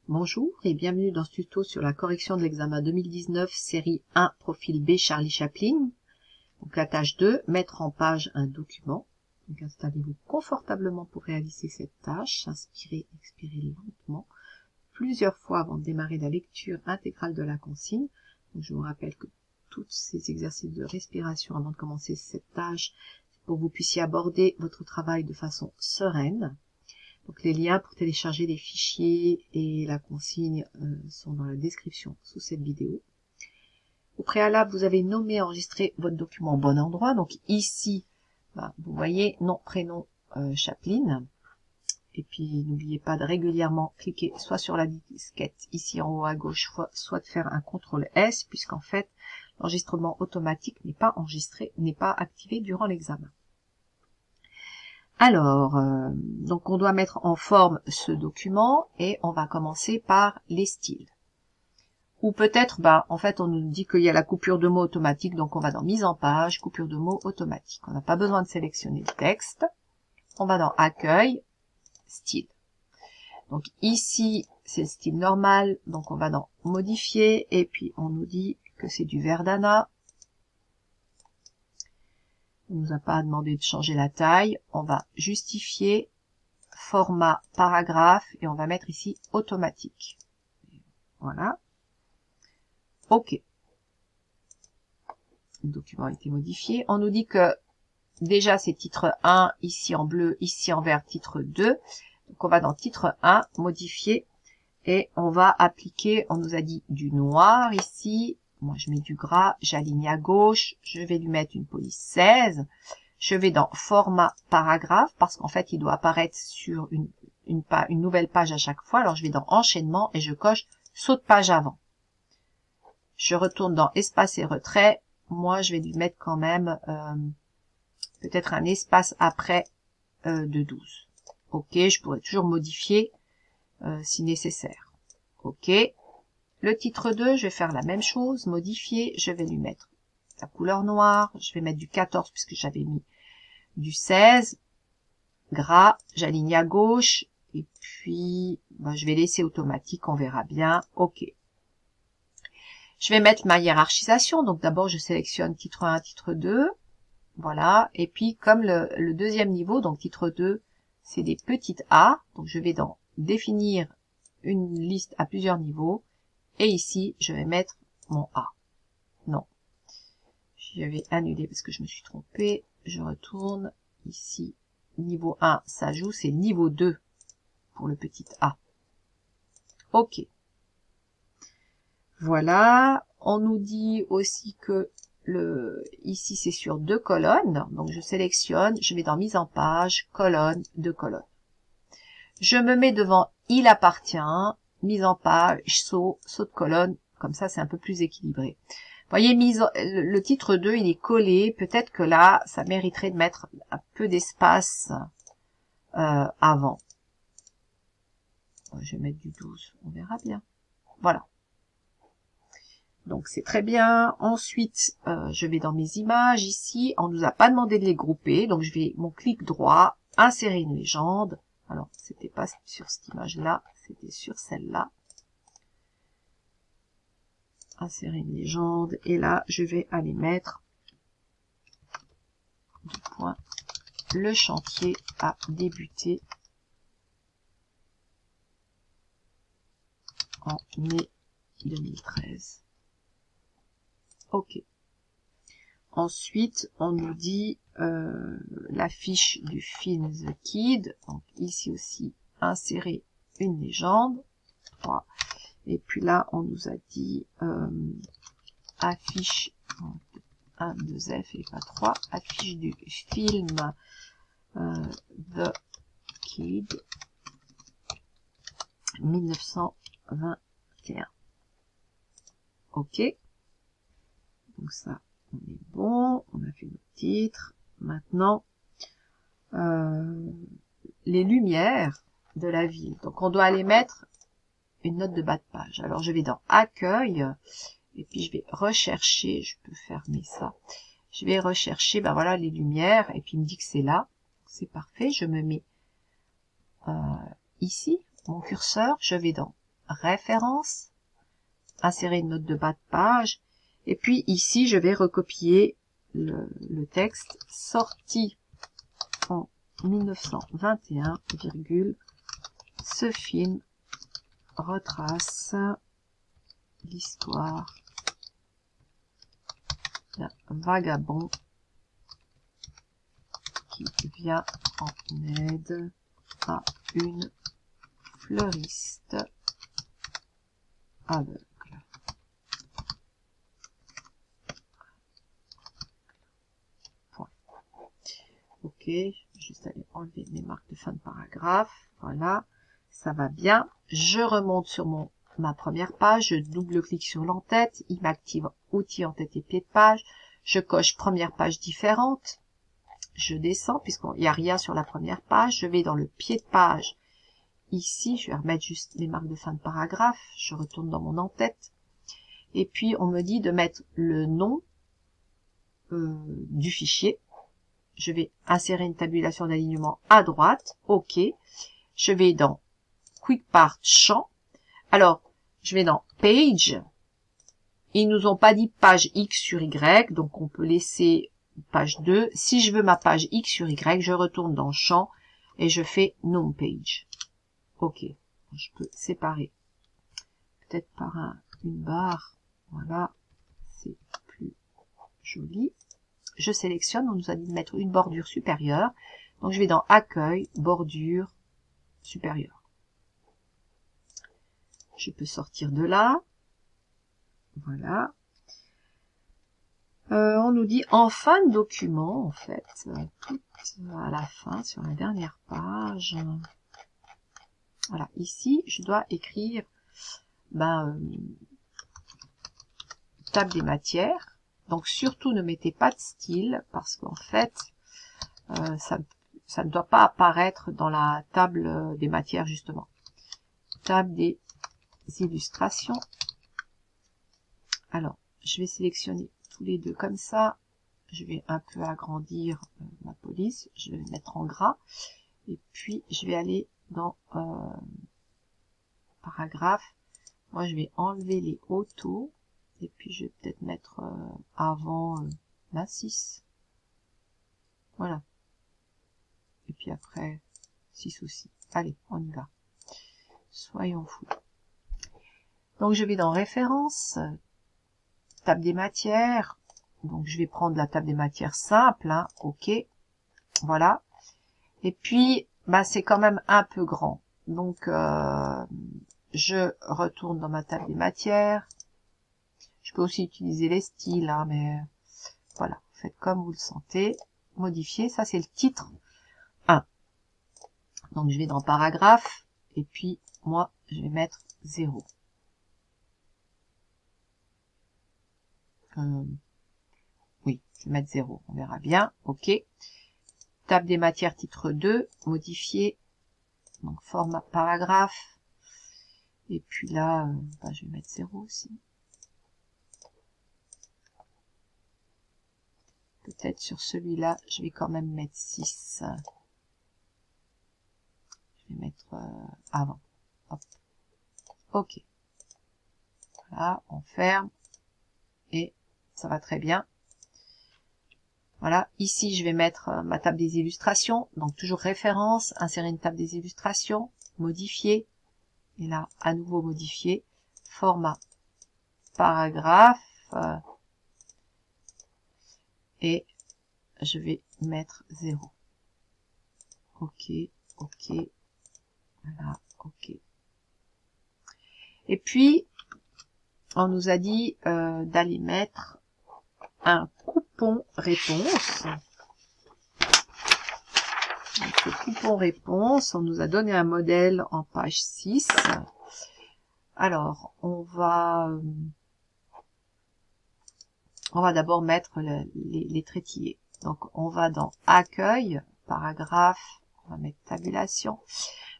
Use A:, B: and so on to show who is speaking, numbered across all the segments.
A: Bonjour et bienvenue dans ce tuto sur la correction de l'examen 2019 série 1 profil B Charlie Chaplin. Donc la tâche 2, mettre en page un document. Donc installez-vous confortablement pour réaliser cette tâche. Inspirez, expirez lentement plusieurs fois avant de démarrer la lecture intégrale de la consigne. Donc je vous rappelle que tous ces exercices de respiration avant de commencer cette tâche, c'est pour que vous puissiez aborder votre travail de façon sereine. Donc les liens pour télécharger les fichiers et la consigne sont dans la description sous cette vidéo. Au préalable, vous avez nommé et enregistré votre document au bon endroit. Donc ici, vous voyez nom, prénom, Chaplin. Et puis n'oubliez pas de régulièrement cliquer soit sur la disquette ici en haut à gauche, soit de faire un CTRL S, puisqu'en fait l'enregistrement automatique n'est pas enregistré, n'est pas activé durant l'examen. Alors, donc on doit mettre en forme ce document et on va commencer par les styles. Ou peut-être, en fait, on nous dit qu'il y a la coupure de mots automatique, donc on va dans mise en page, coupure de mots automatique. On n'a pas besoin de sélectionner le texte. On va dans accueil, style. Donc ici, c'est le style normal, donc on va dans modifier et puis on nous dit que c'est du Verdana. On ne nous a pas demandé de changer la taille. On va justifier, format, paragraphe, et on va mettre ici automatique. Voilà. OK. Le document a été modifié. On nous dit que déjà c'est titre 1, ici en bleu, ici en vert, titre 2. Donc on va dans titre 1, modifier, et on va appliquer, on nous a dit du noir ici. Moi, je mets du gras, j'aligne à gauche, je vais lui mettre une police 16. Je vais dans format paragraphe, parce qu'en fait, il doit apparaître sur une nouvelle page à chaque fois. Alors, je vais dans enchaînement et je coche saut de page avant. Je retourne dans espace et retrait. Moi, je vais lui mettre quand même peut-être un espace après de 12. OK, je pourrais toujours modifier si nécessaire. OK. Le titre 2, je vais faire la même chose, modifier, je vais lui mettre la couleur noire, je vais mettre du 14 puisque j'avais mis du 16, gras, j'aligne à gauche, et puis je vais laisser automatique, on verra bien, OK. Je vais mettre ma hiérarchisation, donc d'abord je sélectionne titre 1, titre 2, voilà, et puis comme le deuxième niveau, donc titre 2, c'est des petites A, donc je vais dans définir une liste à plusieurs niveaux, et ici, je vais mettre mon A. Non. J'avais annulé parce que je me suis trompée. Je retourne ici. Niveau 1, ça joue. C'est niveau 2 pour le petit A. OK. Voilà. On nous dit aussi que ici, c'est sur 2 colonnes. Donc, je sélectionne. Je vais dans mise en page, colonne, 2 colonnes. Je me mets devant il appartient. Mise en page, saut de colonne, comme ça c'est un peu plus équilibré. Vous voyez, le titre 2, il est collé, peut-être que là, ça mériterait de mettre un peu d'espace avant. Je vais mettre du 12, on verra bien. Voilà. Donc c'est très bien. Ensuite, je vais dans mes images, ici, on nous a pas demandé de les grouper, donc je vais, mon clic droit, insérer une légende. Alors, c'était pas sur cette image-là, c'était sur celle-là. Insérer une légende. Et là, je vais aller mettre du point. Le chantier a débuté en mai 2013. OK. Ensuite, on nous dit l'affiche du film The Kid. Donc ici aussi, insérer une légende. 3. Et puis là, on nous a dit affiche 1, 2 F et pas 3. Affiche du film The Kid 1921. OK. Donc ça, on est bon. On a fait notre titre. Maintenant, les lumières de la ville. Donc on doit aller mettre une note de bas de page. Alors je vais dans accueil et puis je vais rechercher, je peux fermer ça. Je vais rechercher, voilà les lumières et puis il me dit que c'est là. C'est parfait. Je me mets ici mon curseur, je vais dans référence, insérer une note de bas de page, et puis ici, je vais recopier le texte sorti en 1921, virgule, ce film retrace l'histoire d'un vagabond qui vient en aide à une fleuriste aveugle. Point. Ok, je vais juste aller enlever mes marques de fin de paragraphe. Voilà, ça va bien. Je remonte sur ma première page, je double-clique sur l'entête, il m'active outils en-tête et pied de page, je coche première page différente, je descends puisqu'il n'y a rien sur la première page, je vais dans le pied de page, ici je vais remettre juste les marques de fin de paragraphe, je retourne dans mon en-tête, et puis on me dit de mettre le nom du fichier, je vais insérer une tabulation d'alignement à droite, ok, je vais dans Quick Part Champ, alors je vais dans Page, ils nous ont pas dit page X sur Y, donc on peut laisser page 2. Si je veux ma page X sur Y, je retourne dans Champ et je fais Nome Page. Ok, je peux séparer peut-être par une barre, voilà, c'est plus joli. Je sélectionne, on nous a dit de mettre une bordure supérieure, donc je vais dans Accueil, bordure supérieure. Je peux sortir de là. Voilà. On nous dit en fin de document, en fait, tout à la fin, sur la dernière page. Voilà, ici, je dois écrire table des matières. Donc, surtout, ne mettez pas de style, parce qu'en fait, ça ne doit pas apparaître dans la table des matières, justement. Table des illustrations. Alors, je vais sélectionner tous les deux comme ça. Je vais un peu agrandir ma police. Je vais le mettre en gras. Et puis, je vais aller dans paragraphe. Moi, je vais enlever les autos. Et puis, je vais peut-être mettre avant 6. Voilà. Et puis après, 6 aussi. Allez, on y va. Soyons fous. Donc, je vais dans référence, table des matières. Donc, je vais prendre la table des matières simple. Hein. OK. Voilà. Et puis, c'est quand même un peu grand. Donc, je retourne dans ma table des matières. Je peux aussi utiliser les styles, hein, mais voilà. Faites comme vous le sentez. Modifier. Ça, c'est le titre 1. Donc, je vais dans paragraphe. Et puis, moi, je vais mettre 0. Oui, je vais mettre 0. On verra bien. OK. Table des matières, titre 2. Modifier. Donc, format paragraphe. Et puis là, je vais mettre 0 aussi. Peut-être sur celui-là, je vais quand même mettre 6. Je vais mettre avant. Hop. OK. Voilà, on ferme. Et ça va très bien. Voilà, ici je vais mettre ma table des illustrations. Donc toujours référence, insérer une table des illustrations, modifier. Et là, à nouveau modifier. Format paragraphe. Et je vais mettre 0. OK, OK. Voilà, OK. Et puis, on nous a dit d'aller mettre un coupon réponse. Donc, le coupon réponse, on nous a donné un modèle en page 6. Alors, on va d'abord mettre les traitillés. Donc, on va dans accueil, paragraphe, on va mettre tabulation.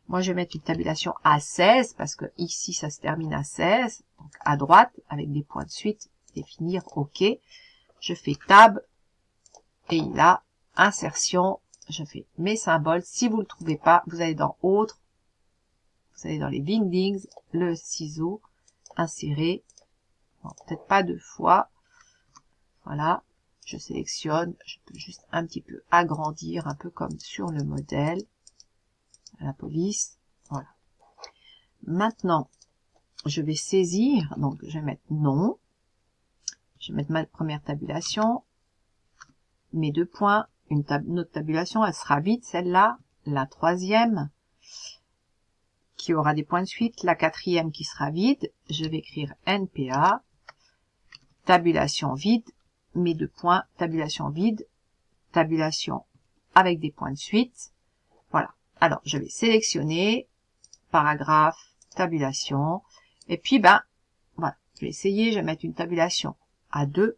A: Moi, je vais mettre une tabulation à 16 parce que ici, ça se termine à 16. Donc, à droite, avec des points de suite, définir OK. Je fais tab et là, insertion, je fais mes symboles. Si vous ne le trouvez pas, vous allez dans autre, vous allez dans les Wingdings, le ciseau, insérer, bon, peut-être pas 2 fois, voilà, je sélectionne, je peux juste un petit peu agrandir, un peu comme sur le modèle, la police, voilà. Maintenant, je vais saisir, donc je vais mettre non, je vais mettre ma première tabulation, mes 2 points, une autre tabulation, elle sera vide, celle-là, la 3e, qui aura des points de suite, la 4e qui sera vide, je vais écrire NPA, tabulation vide, mes 2 points, tabulation vide, tabulation avec des points de suite, voilà. Alors, je vais sélectionner, paragraphe, tabulation, et puis, ben, voilà, je vais essayer, je vais mettre une tabulation à 2,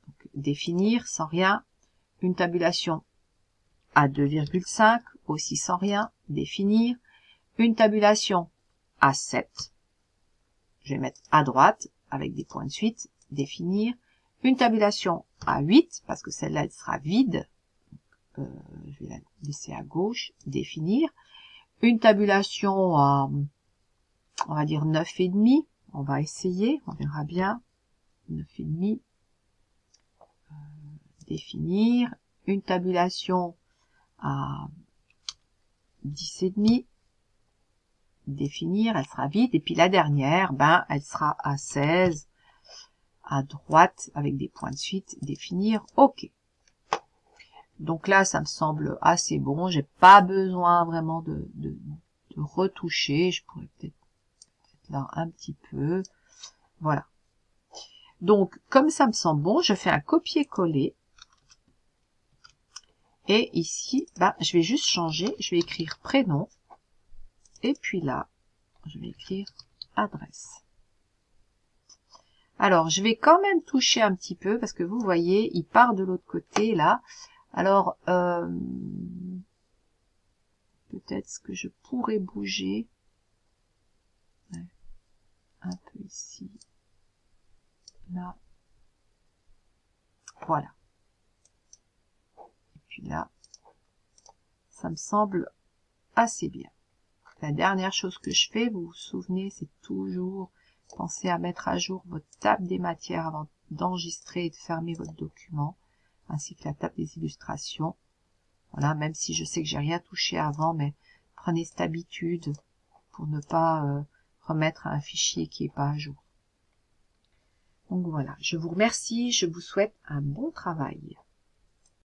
A: donc, définir sans rien, une tabulation à 2,5, aussi sans rien, définir, une tabulation à 7, je vais mettre à droite, avec des points de suite, définir, une tabulation à 8, parce que celle-là, elle sera vide, je vais la laisser à gauche, définir, une tabulation à, on va dire 9,5, on va essayer, on verra bien, 9,5, définir, une tabulation à 10,5, définir, elle sera vide, et puis la dernière, ben, elle sera à 16, à droite, avec des points de suite, définir, OK. Donc là, ça me semble assez bon, j'ai pas besoin vraiment de retoucher, je pourrais peut-être là un petit peu, voilà. Donc, comme ça me semble bon, je fais un copier-coller, et ici, ben, je vais juste changer, je vais écrire prénom, et puis là, je vais écrire adresse. Alors, je vais quand même toucher un petit peu, parce que vous voyez, il part de l'autre côté, là. Alors, peut-être ce que je pourrais bouger, ouais, un peu ici, là, voilà. Et puis là, ça me semble assez bien. La dernière chose que je fais, vous vous souvenez, c'est toujours penser à mettre à jour votre table des matières avant d'enregistrer et de fermer votre document, ainsi que la table des illustrations. Voilà, même si je sais que j'ai rien touché avant, mais prenez cette habitude pour ne pas remettre un fichier qui n'est pas à jour. Donc voilà, je vous remercie, je vous souhaite un bon travail.